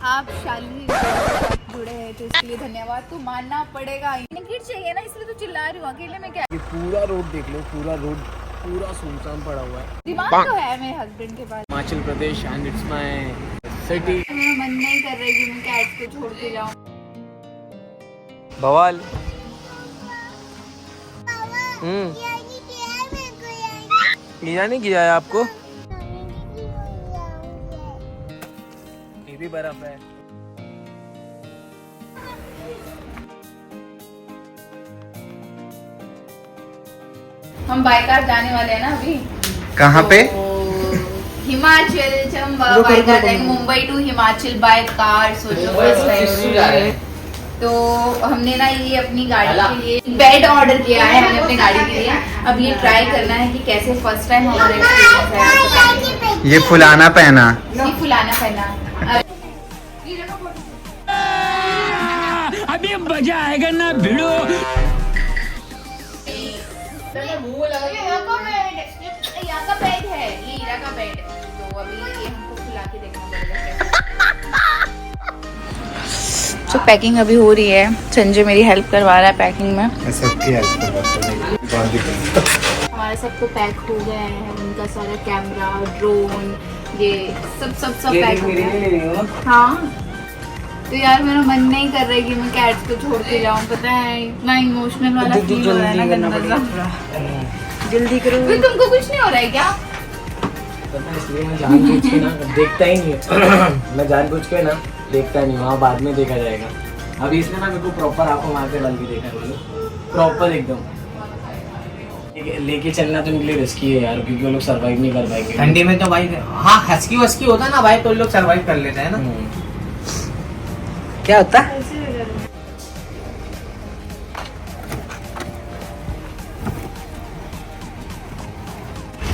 आप शालिनी के साथ जुड़े हैं तो इसके लिए धन्यवाद। तो मानना पड़ेगा, टिकट चाहिए ना इसलिए तो चिल्ला रही हूँ, अकेले में क्या। ये पूरा रोड देख लो, पूरा रोड पूरा सुनसान पड़ा हुआ है। दिमाग तो है मेरे हस्बैंड के पास। Himachal Pradesh and it's my city. मेरा मन नहीं कर रहा है कि मैं कैट को छोड़ के जाऊँ। बवाल मीरा नहीं किया है आपको? ये भी बर्फ है। हम बाय कार जाने वाले हैं ना अभी। कहाँ पे? हिमाचल चंबा बाय कार जाएंगे, Mumbai to Himachal by car. सोचो तो हमने ना ये अपनी गाड़ी के लिए बेड ऑर्डर किया है हमने अपनी गाड़ी के लिए। अब ये ट्राई करना है कि कैसे फर्स्ट टाइम हमारा एक्सपीरियंस है। ये फुलाना पहना। ये फुलाना पहना। अभी मजा आएगा ना भिड़ो। यहाँ का बेड है, ये हीरा का बेड है। तो अभी ये हमको फुला के देखना पड़ेगा। तो पैकिंग अभी हो रही है, संजय मेरी हेल्प करवा रहा है पैकिंग में। हमारा सब तो पैक हो गया है, उनका सारा कैमरा ड्रोन ये सब पैक हो गया। हाँ तो यार मेरा मन नहीं कर रहा है कि मैं कैट्स को छोड़ के जाऊँ। पता है इतना इमोशनल वाला फील हो रहा है ना, गंदा सा। जल्दी करो। तुमको कुछ नहीं हो रहा है क्या? पता है इसलिए मैं जानबूझ के ना देखता ही नहीं है। मैं जानबूझ के ना देखता नहीं, वहाँ बाद में देखा जाएगा। अभी इसने ना मेरे को प्रॉपर आंखों मार के डाल के देखा है, प्रॉपर एकदम। लेके चलना तो इनके लिए रिस्की है यार, क्योंकि वो लोग सर्वाइव नहीं कर पाएंगे ठंडी में। तो भाई हाँ हस्की वस्की होता है ना भाई, तो लोग सर्वाइव कर लेते हैं ना। क्या होता है?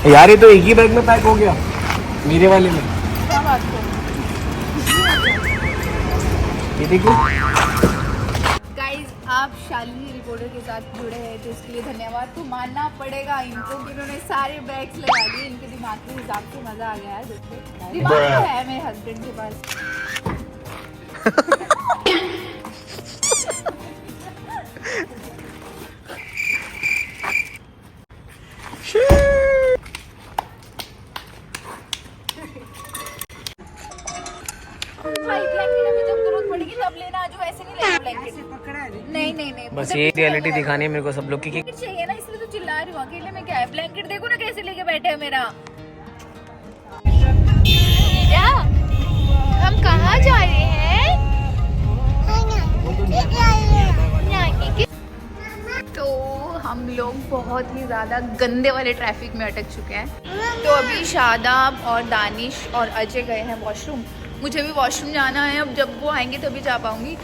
यार ये तो एक ही बैग में पैक हो गया, मेरे वाले में। क्या बात कर ये देखो गाइस, आप शालिनी रिपोर्टर के साथ जुड़े हैं तो इसके लिए धन्यवाद। तो मानना पड़ेगा इनको कि उन्होंने सारे बैग्स लगा लिए। इनके दिमाग के हिसाब से मजा आ गया है। देखो दिमाग तो है मेरे हस्बैंड के पास। नहीं बस ये रियलिटी दिखानी है मेरे को सब लोग की। चाहिए ना इसलिए तो चिल्ला रही हूँ, अकेले में क्या है। ब्लैंकेट देखो ना कैसे लेके बैठे हैं मेरा। क्या हम कहाँ जा रहे हैं? तो हम लोग बहुत ही ज्यादा गंदे वाले ट्रैफिक में अटक चुके हैं। तो अभी शादाब और दानिश और अजय गए हैं वॉशरूम। मुझे भी वॉशरूम जाना है, अब जब वो आएंगे तभी जा पाऊंगी।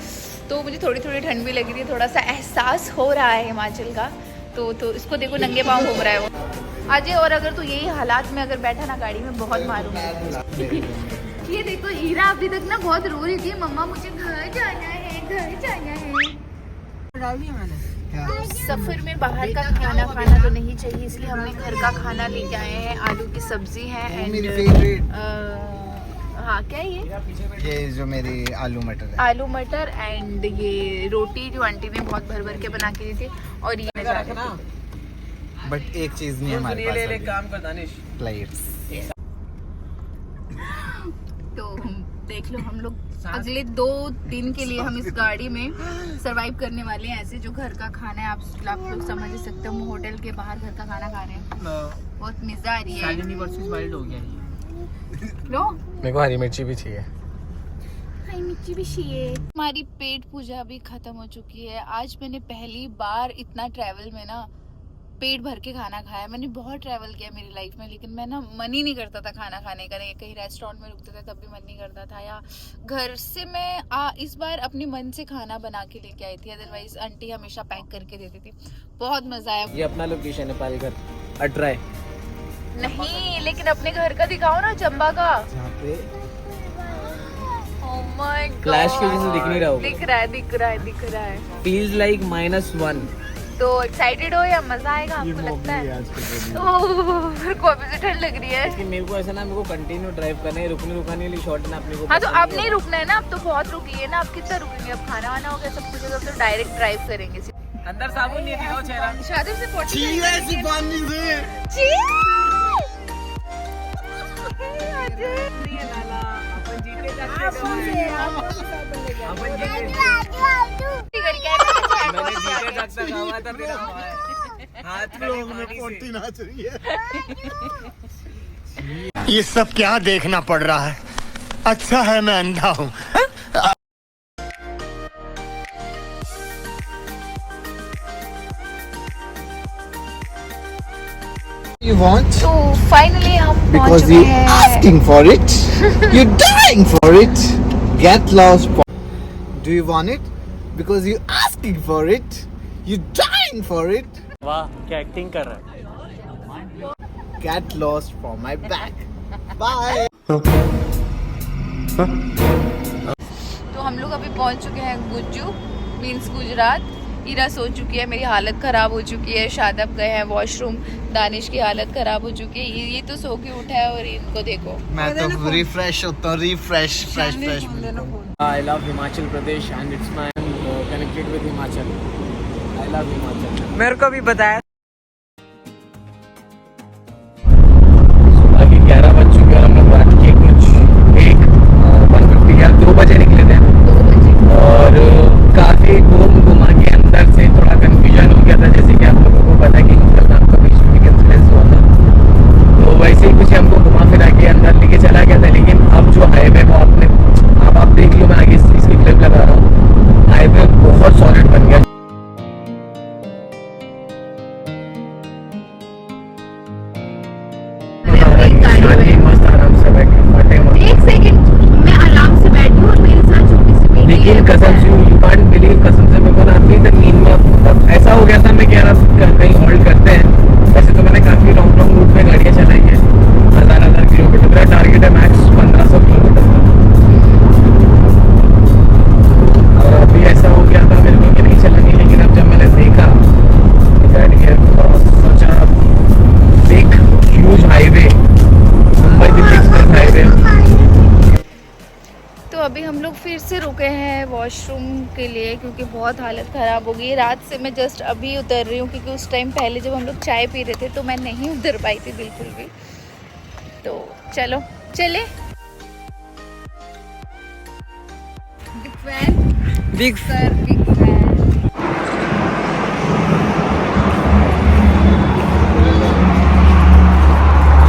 तो मुझे थोड़ी थोड़ी ठंड भी लग रही है, थोड़ा सा एहसास हो रहा है हिमाचल का। तो इसको देखो नंगे पाँव घूम रहा है वो अजय। और अगर तू यही हालात में अगर बैठा ना गाड़ी में, बहुत मारूंगी। ये देखो हीरा अभी तक ना बहुत रो रही थी, मम्मा मुझे घर जाना है, घर जाना है। सफर में बाहर का खाना खाना तो नहीं चाहिए, इसलिए हमने घर का खाना लेके आए हैं। आलू की सब्जी है एंड हाँ क्या ये जो मेरी आलू मटर है। आलू मटर एंड ये रोटी जो आंटी ने बहुत भर भर के बना के दी थी। और ये बट एक चीज नहीं है हमारे पास अभी। काम कर दानिश, प्लेट्स। तो देख लो हम लोग अगले 2 दिन के लिए हम इस गाड़ी में सरवाइव करने वाले हैं। ऐसे जो घर का खाना है आप लोग समझ सकते हो, हम होटल के बाहर घर का खाना खा रहे हैं। बहुत मजा आ रही है। हो गया लो मेरे को हरी मिर्ची भी चाहिए। हरी मिर्ची भी चाहिए। हमारी पेट पूजा भी खत्म हो चुकी है। आज मैंने पहली बार इतना ट्रैवल में ना पेट भर के खाना खाया। मैंने बहुत ट्रैवल किया मेरी लाइफ में, लेकिन मैं ना मन ही नहीं करता था खाना खाने का। कहीं रेस्टोरेंट में रुकते थे तब भी मन नहीं करता था, या घर से मैं इस बार अपने मन से खाना बना के लेके आई थी। अदरवाइज आंटी हमेशा पैक करके देती थी। बहुत मजा आया। ये अपना लोकेशन है पालघर अट्राई। नहीं लेकिन अपने घर का दिखाओ ना, चंबा का। Oh my God. फ्लैश की वजह से दिख नहीं रहा होगा। दिख रहा है। Feels like -1 तो एक्साइटेड हो या मजा आएगा आपको लगता है? ओह, मेरे को अभी से ठंड लग रही है। लेकिन मेरे को ऐसा ना, मेरे को कंटिन्यू ड्राइव करना है, रुकने वाली शॉट ना अपने को। हाँ तो अब नहीं रुकना है ना, अब तो बहुत रुकी है ना, अब कितना रुकेंगे, अब खाना वाना हो गया सब कुछ, अब तो डायरेक्ट ड्राइव करेंगे। अंदर साबुन नहीं दिखाओ चेहरा। शादी से ये सब क्या देखना पड़ रहा है? अच्छा है मैं अंधा हूँ। You want? तो फाइनली हम पहुंच Because चुके you हैं। asking for it, you're dying for it. Get lost. Do you want it? Because you asking for it, you're dying for it. वाह क्या एक्टिंग कर रहा है। Get lost from my back. Bye. तो हम लोग अभी पहुंच चुके हैं गुज्जू मीन्स गुजरात। ईरा सो चुकी है, मेरी हालत ख़राब हो चुकी है, शादाब गए हैं वॉशरूम, दानिश की हालत ख़राब हो चुकी है, ये तो सो के उठा है और इनको देखो। मैं तो रिफ्रेश होता हूँ, refresh fresh. I love Himachal Pradesh and it's my connected with Himachal. I love Himachal. मेरे को भी बताया। सुबह के 11 बज चुके और हम लोग रात के कुछ 1:50 या 2 बजे निकले थे और काफी घुमा के अंदर से थोड़ा कंफ्यूजन हो गया था, जैसे कि आप लोगों को पता है कि इंस्टाग्राम का बीच में कैंसिलेंस हुआ था, तो वैसे ही कुछ हमको घुमा फिरा के अंदर लेके चला गया था। लेकिन अब जो हाईवे वो आप देख लो, मैं आगे इसकी क्लिप लगा रहा हूँ, हाईवे बहुत सॉलिड बन गया। मस्त आराम से बैठे फटे। एक सेकंड मैं आराम से बैठी हूँ और मेरे साथ छोटी सी बेटी लेकिन है। कसम से यू कांट बिलीव, कसम से मेरे को ना अभी तक नींद में मतलब ऐसा हो गया था, मैं कह रहा था कहीं होल्ड करते हैं। वैसे तो मैंने काफी लॉन्ग रूट में गाड़ियाँ चलाई है, 1000 किलोमीटर, मेरा टारगेट है मैक्स 1500 किलोमीटर का। और अभी ऐसा हो गया था मेरे को कि नहीं चलेंगे, लेकिन अब जब मैंने देखा सोचा big huge highway, Mumbai Delhi express highway. तो अभी हम लोग फिर से रुके हैं वॉशरूम के लिए क्योंकि बहुत हालत ख़राब हो गई। रात से मैं जस्ट अभी उतर रही हूँ क्योंकि उस टाइम पहले जब हम लोग चाय पी रहे थे तो मैं नहीं उतर पाई थी बिल्कुल भी। तो चलो चले। Big fan, big sir big fan.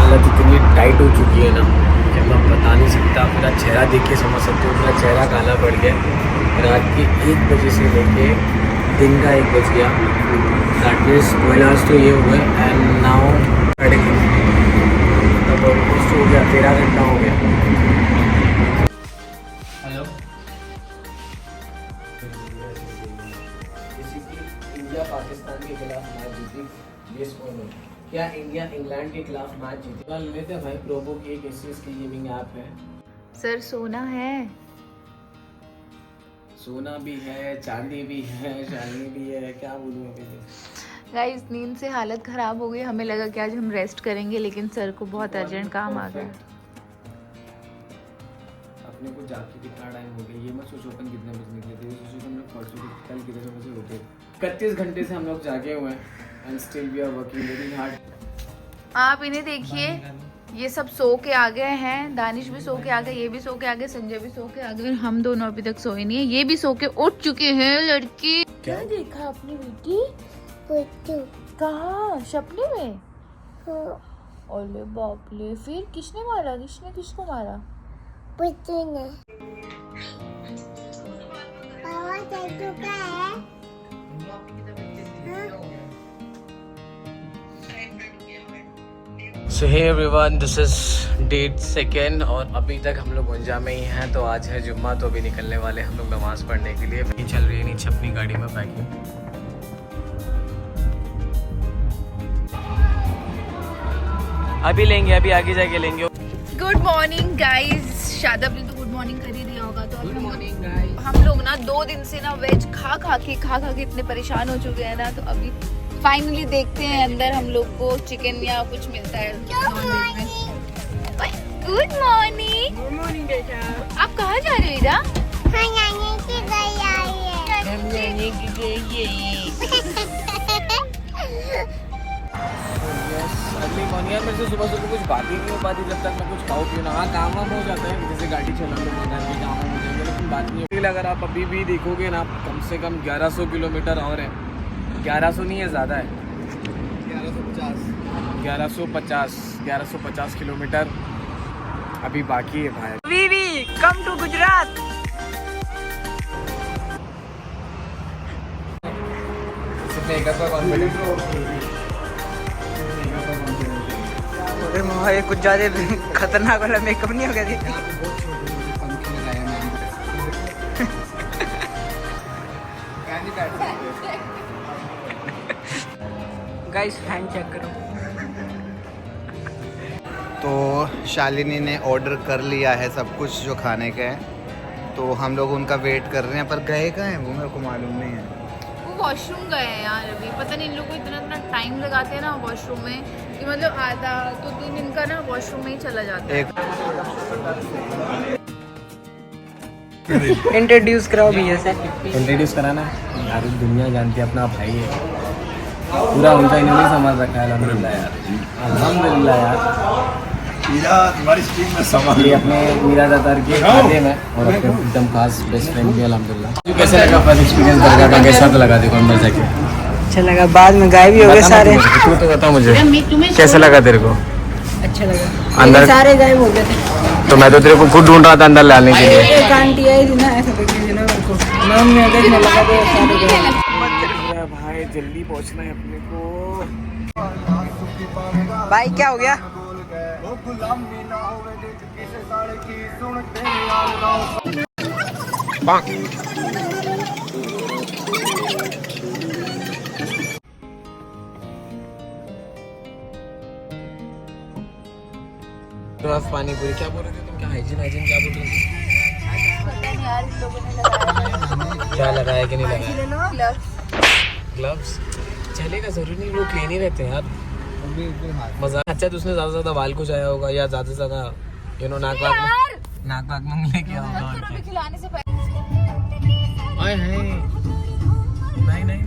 हालत इतनी टाइट हो चुकी है ना कि मैं बता नहीं सकता। मेरा चेहरा देख के समझ सकते हो, मेरा चेहरा काला पड़ गया। रात के 1 बजे से लेके दिन का 1 बज गया, दैट मीन्स 12 आवर्स तो ये हुए एंड नाउ तब ऑलमोस्ट हो गया 13 घंटा हो गया। हेलो, इंडिया पाकिस्तान के खिलाफ मैच जीती, ये स्कोर है। क्या इंडिया इंग्लैंड के खिलाफ मैच जीती? कल लेते हैं भाई, प्रोबो की एक एसएस की गेमिंग ऐप है। सर सोना है, सोना भी है, चांदी भी है, शाइनी भी है, क्या बोलूं अभी। गाइस नींद से हालत ख़राब हो गई। हमें लगा कि आज हम रेस्ट करेंगे लेकिन सर को बहुत अर्जेंट काम आ गया। अपने को जाके कितना टाइम हो गया, ये मत सोचो अपन कितने बजे निकले थे, ये सोचो हम लोग परसों कल कितने बजे उठे। 31 घंटे से हम लोग जागे हुए हैं and still we are working very hard. आप इन्हें देखिए, ये सब सो के आ गए हैं, दानिश भी सो के आ गए, ये भी सो के आ गए, संजय भी सो के आ गए, हम दोनों अभी तक सोए नहीं है। ये भी सो के उठ चुके हैं लड़की। क्या देखा अपनी बेटी? कहाँ? सपने में? ओले बाप रे, फिर किसने मारा? किसने किसको मारा? So hey everyone, this is date 2 और अभी तक हम लोग गुंजा में ही हैं। तो आज है जुम्मा, तो अभी निकलने वाले हम लोग नमाज पढ़ने के लिए। नहीं चल रही है नीचे अपनी गाड़ी में पैकिंग। अभी लेंगे, अभी आगे जाके लेंगे। Good morning guys. शादाब ने तो गुड मॉर्निंग कर ही दिया होगा। तो हम लोग ना 2 दिन से ना वेज खा खा के इतने परेशान हो चुके हैं ना, तो अभी फाइनली देखते हैं अंदर हम लोग को चिकन या कुछ मिलता है नॉन-वेज में। Good morning. आप कहाँ जा रहे हो इरा? अर्ली मॉर्निंग यार, मेरे से सुबह कुछ बात ही नहीं हो पाती जब तक मैं कुछ खाऊं पीऊं ना। हाँ, काम वाम हो जाता है, जैसे गाड़ी चला लो, घर के काम हो जाएंगे, लेकिन बात नहीं होती। अगर आप अभी भी देखोगे ना, कम से कम 1100 किलोमीटर और है। 1100 नहीं है, ज़्यादा है, 1150 किलोमीटर अभी बाकी है भाई। वीवी कम टू गुजरात। अरे माँ, ये कुछ ज्यादा खतरनाक वाला मेकअप नहीं हो गया दीदी? गाइस हैंड चेक करो। तो शालिनी ने ऑर्डर कर लिया है सब कुछ जो खाने का है, तो हम लोग उनका वेट कर रहे हैं, पर गए कहाँ हैं वो मेरे को मालूम नहीं है। वो वॉशरूम गए हैं यार अभी। पता नहीं इन लोग को इतना टाइम लगाते हैं ना वॉशरूम में कि मतलब आधा तो दिन इनका ना वॉशरूम में ही चला जाता है। इंट्रोड्यूस कराओ भैया से। इंट्रोड्यूस कराना है यार, दुनिया जानती है, अपना भाई है पूरा, उनका इन्होंने समझ रखा है। अल्हम्दुलिल्लाह यार, अल्हम्दुलिल्लाह यार। ये अपने मीरा दातार के खाते में और अपने एकदम खास बेस्ट फ्रेंड के अल्हम्दुलिल्लाह। कैसे लगा फर्स्ट एक्सपीरियंस बर्गर का? कैसा तो लगा देखो अंदर जाके। अच्छा लगा, बाद में गायब ही हो गए सारे। तू तो बता मुझे कैसा लगा तेरे को? अच्छा लगा, अंदर सारे गायब हो गए थे। तो मैं तो तेरे को खुद ढूंढ रहा था अंदर लाने के लिए। एक आंटी आई थी ना, ऐसा देख लीजिए ना मेरे को, नाम में देखने लगा तो सारे गायब। भाई जल्दी पहुंचना है अपने को। भाई क्या हो गया? पानी पूरी क्या बोल रहे थे तुम? क्या हाइजीन क्या बोल रहे थे? पता नहीं यार इन लोगों ने लगाया क्या लगाया कि नहीं लगाया? ग्लव्स। ग्लव्स चलेगा, जरूरी नहीं लोग क्लीन ही रहते हैं यार। मजा अच्छा तो उसने ज्यादा से ज्यादा बाल कुछ आया होगा, या ज्यादा से ज्यादा नाक वाक में लेके आया होगा। और क्या? खिलाने से पहले आए हैं नहीं।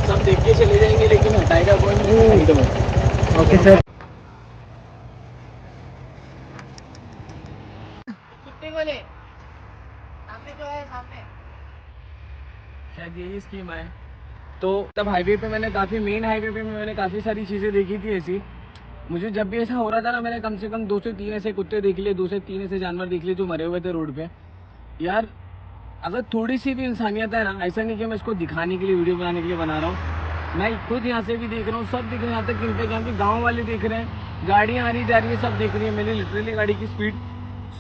सब देख के चले जाएंगे, लेकिन हटाएगा कोई नहीं। Okay sir. कितने बोले? सामने जो है सामने, शायद यही स्कीम है। तो तब हाईवे पे मैंने मेन हाईवे पे मैंने काफ़ी सारी चीज़ें देखी थी ऐसी। मुझे जब भी ऐसा हो रहा था ना, मैंने कम से कम 2 से 3 ऐसे कुत्ते देख लिए, 2 से 3 ऐसे जानवर देख लिए जो मरे हुए थे रोड पे। यार अगर थोड़ी सी भी इंसानियत है ना, ऐसा नहीं कि मैं इसको दिखाने के लिए वीडियो बनाने के लिए बना रहा हूँ, मैं खुद यहाँ से भी देख रहा हूँ, सब दिख रहे हैं। यहाँ तक किन पे यहाँ के गाँव वाले देख रहे हैं, गाड़ियाँ आ रही जा रही है, सब देख रही है। मेरी लिटरली गाड़ी की स्पीड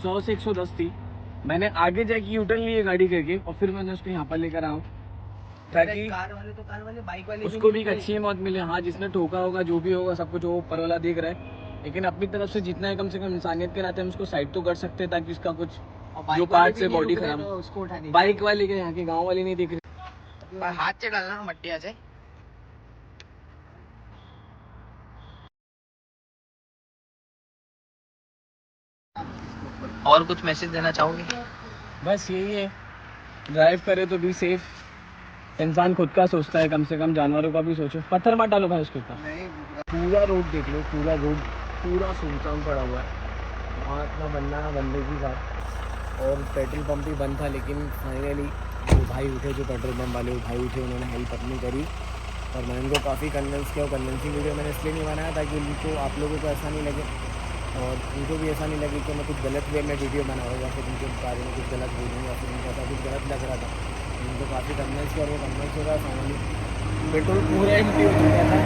100 से 110 थी। मैंने आगे जाके यूटर्न लिए गाड़ी करके, और फिर मैंने उसको यहाँ पर लेकर आऊँ ताकि कार वाले बाइक वाले उसको भी एक अच्छी मौत मिले। हाँ, जिसने ठोका होगा, जो भी होगा, सब कुछ वो ऊपर वाला देख रहा है, लेकिन अपनी तरफ से जितना है कम से कम इंसानियत के नाते हम उसको साइड तो कर सकते हैं, ताकि उसका कुछ जो पार्ट से बॉडी खराब। उसको उठा नहीं, बाइक वाले के यहाँ के गाँव वाले नहीं देख रहे। हाथ से डालना मट्टी आ जाए। और कुछ मैसेज देना चाहोगे? बस यही है, ड्राइव करे तो भी सेफ। इंसान खुद का सोचता है, कम से कम जानवरों का भी सोचो। पत्थर मत डालो भाई उसके ऊपर। पूरा रोड देख लो, पूरा रोड पूरा सुनसान पड़ा हुआ है। वहाँ इतना बनना बंदे की बात। और पेट्रोल पंप भी बंद था, लेकिन फाइनली जो भाई उठे, जो पेट्रोल पंप वाले भाई उठे, उन्होंने हेल्प अपनी करी और मैंने उनको काफ़ी कन्विंस किया। और कन्विंसिंग वीडियो मैंने इसलिए नहीं बनाया ताकि उनको, आप लोगों को ऐसा नहीं लगे और उनको भी ऐसा नहीं लगे कि मैं कुछ गलत वे में वीडियो बनाऊँ या फिर उनके बारे में कुछ गलत बोलूँ या फिर उनको ऐसा कुछ गलत लग रहा था। उनको काफ़ी कन्विंस किया और वो कन्विंस हो रहा है। फाइनली पेट्रोल पूरा एम्प्टी हो चुका था,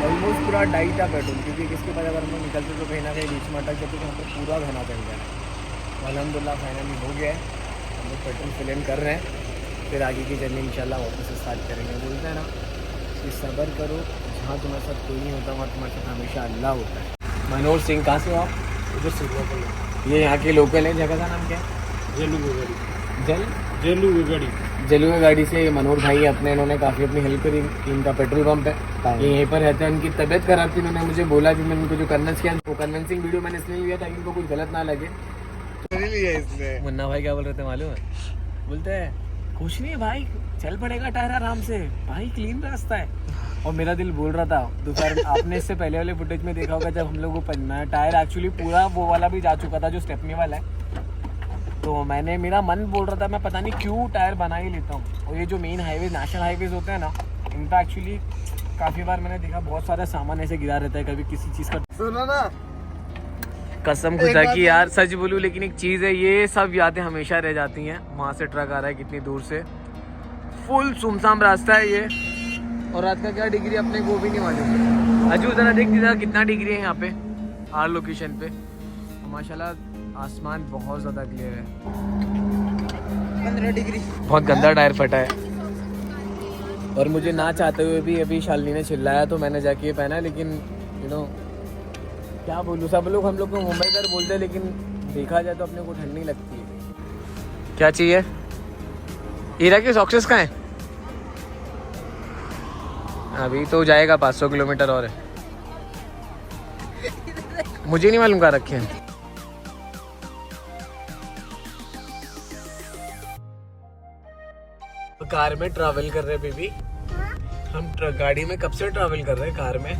ऑलमोस्ट पूरा डाई था पेट्रोल, क्योंकि किसके पास अगर हम लोग निकलते तो कहीं ना कहीं बीच में अटक जाते तो यहाँ पर पूरा घना चल गया है। अल्हम्दुलिल्लाह फाइनली हो गया है, हम लोग पेट्रोल फिल इन कर रहे हैं, फिर आगे की जर्नी इंशाल्लाह वापस से स्टार्ट करेंगे। बोलते हैं ना कि सब्र करो, जहाँ तुम्हारे साथ कोई नहीं होता वहाँ तुम्हारे साथ हमेशा अल्लाह होता है। मनोज सिंह, कहाँ से हो आप? उधर से लोकल ये यहाँ के लोकल है। जगह का नाम क्या है? जेलू की गाड़ी, जल जेलू की गाड़ी। जलुआ गाड़ी से मनोहर भाई अपने, इन्होंने काफ़ी अपनी हेल्प करी। इनका पेट्रोल पंप है, ये यहीं पर रहते हैं। उनकी तबीयत खराब थी, इन्होंने मुझे बोला कि मैंने उनको जो कन्विंस किया, वो कन्विंसिंग वीडियो मैंने इसलिए लिया ताकि इनको कुछ गलत ना लगे। मुन्ना भाई क्या बोल रहे थे मालूम है? बोलते हैं कुछ नहीं भाई, चल पड़ेगा टायर आराम से भाई, क्लीन रास्ता है। और मेरा दिल बोल रहा था दोपहर, आपने इससे पहले वाले फुटेज में देखा होगा जब हम लोग को टायर एक्चुअली पूरा वो वाला भी जा चुका था जो स्टेपनी वाला है। तो मैंने, मेरा मन बोल रहा था मैं पता नहीं क्यों टायर बना ही लेता हूँ। और ये जो मेन हाईवे, नेशनल हाईवेज होते हैं ना, इन पर एक्चुअली काफ़ी बार मैंने देखा बहुत सारा सामान ऐसे गिरा रहता है, कभी किसी चीज़ का। सुनो ना, कसम खुदा की यार, सच बोलूँ लेकिन एक चीज़ है, ये सब यादें हमेशा रह जाती हैं। वहाँ से ट्रक आ रहा है कितनी दूर से, फुल सुमसाम रास्ता है ये। और रात का क्या डिग्री अपने को भी नहीं मालूम। अजू ज़रा देख जरा कितना डिग्री है यहाँ पे हर लोकेशन पे। माशाल्लाह आसमान बहुत ज़्यादा क्लियर है। 15 डिग्री। बहुत गंदा टायर फटा है। और मुझे ना चाहते हुए भी अभी शालिनी ने चिल्लाया तो मैंने जाके ये पहना। लेकिन यू नो क्या बोलूँ, सब लोग हम लोग को मुंबईकर बोलते हैं, लेकिन देखा जाए तो अपने को ठंडी लगती है। क्या चाहिए? हीरा के सॉक्सेस कहाँ हैं? अभी तो जाएगा 500 किलोमीटर और है। मुझे नहीं मालूम कहाँ रखे हैं। कार में ट्रैवल कर रहे हैं बेबी। हम गाड़ी में कब से ट्रैवल कर रहे हैं कार में।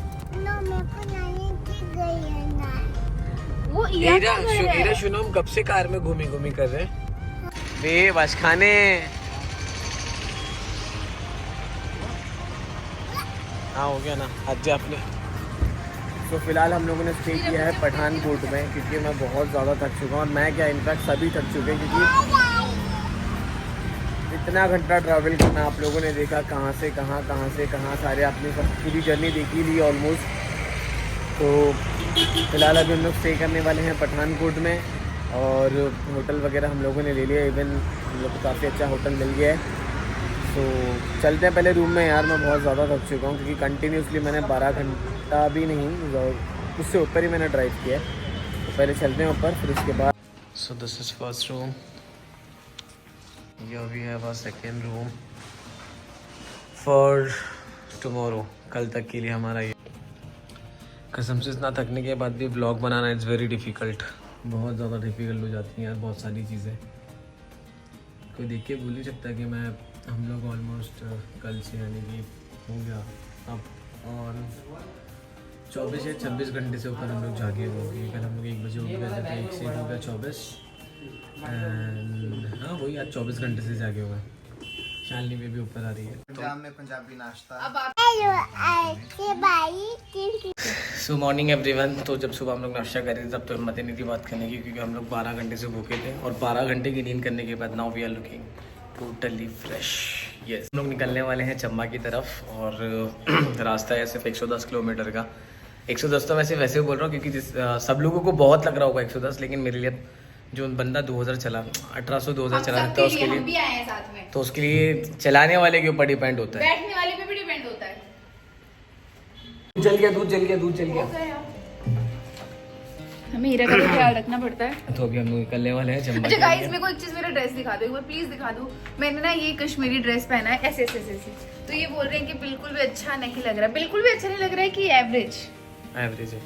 वो हीरा सुनो, हम कब से कार में घूमी घूमी कर रहे हैं। वे बस खाने हाँ हो गया ना आज आपने। तो फिलहाल हम लोगों ने स्टे किया है पठानकोट में, क्योंकि मैं बहुत ज़्यादा थक चुका हूँ। और मैं क्या, इनफैक्ट सभी थक चुके हैं, क्योंकि इतना घंटा ट्रैवल करना। आप लोगों ने देखा कहाँ से कहाँ, कहाँ से कहाँ, सारे आपने सब पूरी जर्नी देखी ली ऑलमोस्ट। तो फिलहाल अभी हम लोग स्टे करने वाले हैं पठानकोट में, और होटल वगैरह हम लोगों ने ले लिया। इवन हम लोग को काफ़ी अच्छा होटल मिल गया है। तो चलते हैं पहले रूम में। यार मैं बहुत ज़्यादा थक चुका हूँ, क्योंकि कंटिन्यूसली मैंने 12 घंटा भी नहीं, उससे ऊपर ही मैंने ड्राइव किया है। तो पहले चलते हैं ऊपर, फिर उसके बाद। So this is first room. Here we have our second room for tomorrow, कल तक के लिए हमारा ये। कसम से इतना थकने के बाद भी vlog banana it's very difficult. बहुत ज़्यादा डिफ़िकल्ट हो जाती हैं यार बहुत सारी चीज़ें। कोई देख के भूल नहीं सकता कि मैं, हम लोग ऑलमोस्ट कल से यानी कि हो गया अब और 24 या 26 घंटे से ऊपर हम लोग जागे हुए हैं। कल हम लोग 1 बजे उठ गए थे, तो 1 से हो गया 24 एंड हाँ वही आज 24 घंटे से जागे हुए हैं। शालिनी भी ऊपर आ रही है। पंजाब में पंजाबी नाश्ता। सो मॉर्निंग एवरीवन। तो जब सुबह हम लोग नाश्ता कर रहे थे तब तो हिम्मत नहीं थी बात करने की, क्योंकि हम लोग 12 घंटे से भूखे थे। और 12 घंटे की नींद करने के बाद now we are looking totally fresh. Yes, हम लोग निकलने वाले हैं चंबा की तरफ। और रास्ता है सिर्फ 110 किलोमीटर का। 110 तो मैं सिर्फ वैसे बोल रहा हूँ क्योंकि सब लोगों को बहुत लग रहा होगा 110, लेकिन मेरे लिए जो बंदा 2000 चला 1800-2000 चला सकता है उसके लिए भी आए हैं साथ में, तो उसके लिए चलाने वाले के ऊपर डिपेंड होता है, बैठने वाले पे भी डिपेंड होता है। जल गया दूध, जल गया दूध, जल गया। हमें हीरा का भी ख्याल रखना पड़ता है। तो अभी हम लोग निकलने वाले हैं चंबा अच्छा के गाइस, लिए। मेरे को एक चीज, मेरा ड्रेस दिखा दो एक बार प्लीज, दिखा दो। मैंने ना ये कश्मीरी ड्रेस पहना है ऐसे ऐसे ऐसे, तो ये बोल रहे हैं कि बिल्कुल भी अच्छा नहीं लग रहा है, बिल्कुल भी अच्छा नहीं लग रहा है कि एवरेज एवरेज है।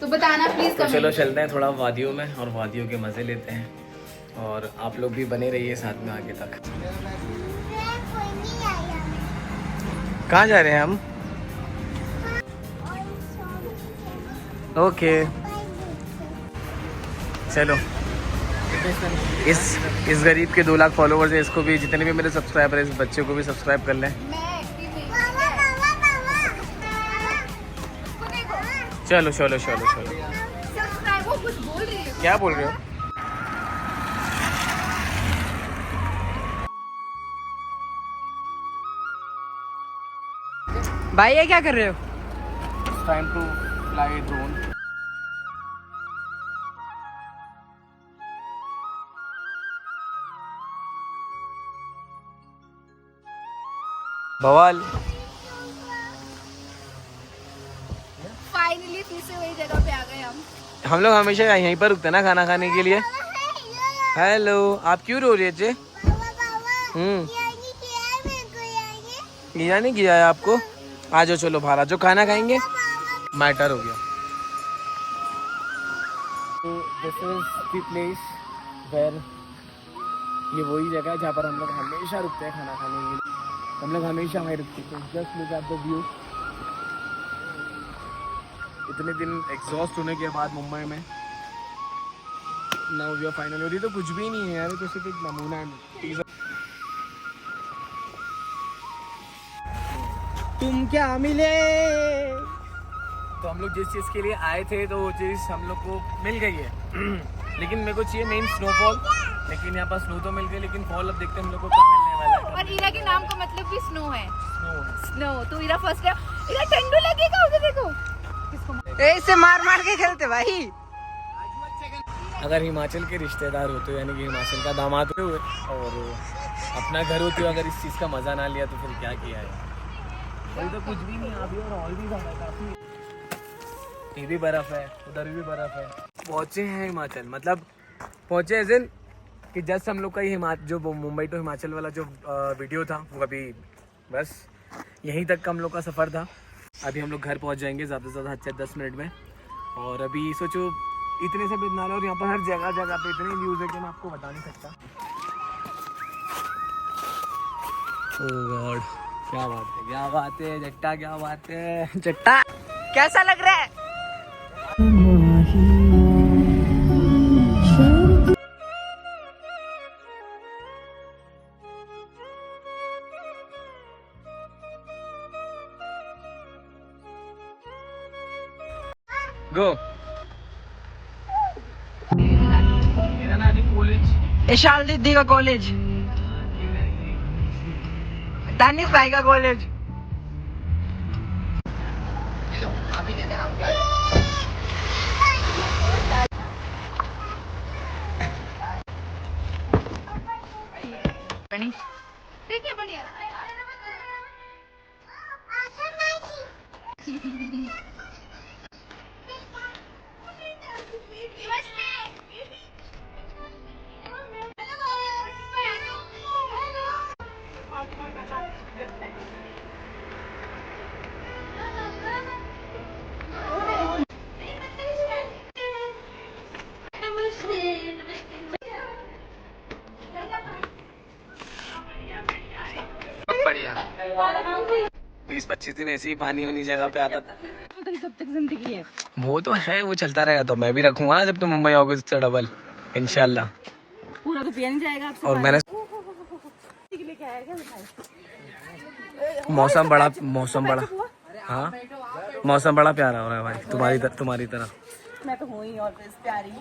तो बताना प्लीज। तो चलो चलते हैं थोड़ा वादियों में और वादियों के मज़े लेते हैं। और आप लोग भी बने रहिए साथ में आगे तक। कहाँ जा रहे हैं हम? ओके चलो। इस गरीब के 2 लाख फॉलोवर्स हैं, इसको भी, जितने भी मेरे सब्सक्राइबर हैं, इस बच्चे को भी सब्सक्राइब कर लें। चलो चलो चलो चलो। वो कुछ बोल रही है। क्या बोल रहे हो? भाई ये क्या कर रहे हो? Time to fly drone. बवाल फाइनली फिर से वही जगह पे आ गए हम लोग हमेशा यहीं पर रुकते हैं ना खाना खाने के लिए। हेलो, आप क्यों रो रहे थे? किया नहीं किया है आपको? आ जाओ, चलो बाहर आ जाओ, खाना खाएंगे। मैटर हो गया। This is the place where, ये वही जगह है जहाँ पर हम लोग हमेशा रुकते हैं खाना खाने के लिए। हम लोग हमेशा वहीं रुकते हैं। Just look at the view. इतने दिन एग्जॉस्ट होने के बाद मुंबई में नाउ वी आर फाइनल। और ये तो कुछ भी नहीं है यार, तो सिर्फ एक नमूना है। तुम क्या मिले, तो हम लोग जिस चीज़ के लिए आए थे तो वो चीज़ हम लोग को मिल गई है। लेकिन मेरे को चाहिए मेन स्नोफॉल, लेकिन यहाँ पर स्नो तो मिल गई, लेकिन फॉल अब देखते हैं हम लोग को कब मिलने वाला है। और ईरा के नाम का मतलब भी स्नो है। स्नो तो ईरा फर्स्ट टाइम, ईरा ठंडू लगेगा उधर देखो। ऐसे मार मार के खेलते भाई। अगर हिमाचल के रिश्तेदार होते हो, यानी कि हिमाचल का दामाद हुए और अपना घर होते हो, अगर इस चीज़ का मज़ा ना लिया तो फिर क्या किया है। वही तो कुछ भी नहीं है अभी, और भी ज़्यादा काफ़ी। ये भी बर्फ़ है, उधर भी बर्फ़ है। पहुँचे हैं हिमाचल, मतलब पहुँचे एज इन कि जस्ट हम लोग का ही जो मुंबई टू हिमाचल वाला जो वीडियो था वो अभी बस यहीं तक का हम लोग का सफ़र था। अभी हम लोग घर पहुँच जाएंगे ज़्यादा से ज़्यादा 10 मिनट में। और अभी सोचो इतने से बिजनाल, और यहाँ पर हर जगह जगह पे इतने व्यूज़ है कि मैं आपको बता नहीं सकता। ओह गॉड, क्या बात है, क्या बात है जट्टा, क्या बात है जट्टा। कैसा लग रहा है? गो इशाल दीदी का कॉलेज, दानिश भाई का कॉलेज। ठीक है, बढ़िया। बढ़िया। 20-25 दिन ऐसे ही पानी वानी जगह पे आता था। कब तक जिंदगी है? वो तो है, वो चलता रहेगा। तो मैं भी रखूंगा जब तुम मुंबई आओगे उससे डबल, इंशाल्लाह। पूरा तो पिया नहीं जाएगा आपसे। और मैंने मौसम बड़ा हाँ, मौसम बड़ा प्यारा हो रहा है भाई, तुम्हारी तरह। मैं तो हूँ ही और प्यारी।